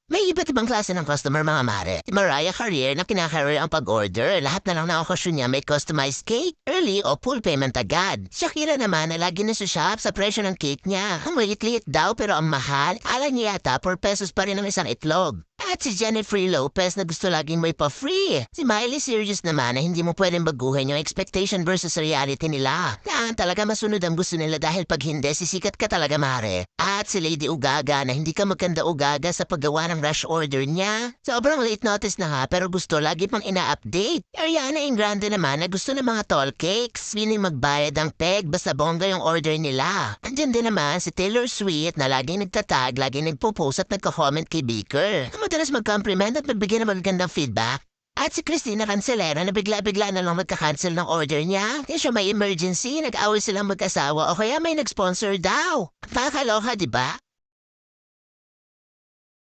May iba't ibang klase ng customer mga mare. Si Mariah Carrier na kinakaroon ang pag-order, lahat na lang na okasyon niya may customized cake, early o full payment agad. Shakira naman na lagi na shop sa presyo ng cake niya. Ang liit-liit daw pero ang mahal, ala niya yata 4 pesos pa rin ang isang itlog. At si Jennifer Lopez na gusto laging may pa-free. Si Miley Cyrus naman na hindi mo pwedeng baguhin yung expectation versus reality nila. Kailangan talaga masunod ang gusto nila dahil pag hindi, sisikat ka talaga mare. At si Lady Ugaga na hindi ka magkanda Ugaga sa paggawa ng rush order niya. Sobrang late notice na nga pero gusto lagi pang ina-update. Ariana Grande naman na gusto ng mga tall cakes. Feeling magbayad ang peg basta bongga yung order nila. Andyan din naman si Taylor Swift na laging nagtatag, laging nagpo-post at nagko-comment kay Baker. Madalas mag-compliment at magbigay ng magagandang feedback. At si Christina Cancelera na bigla-bigla na lang magka-cancel ng order niya. Di siya may emergency, nag-away silang mag-asawa o kaya may nag-sponsor daw. Pakakaloka, di ba?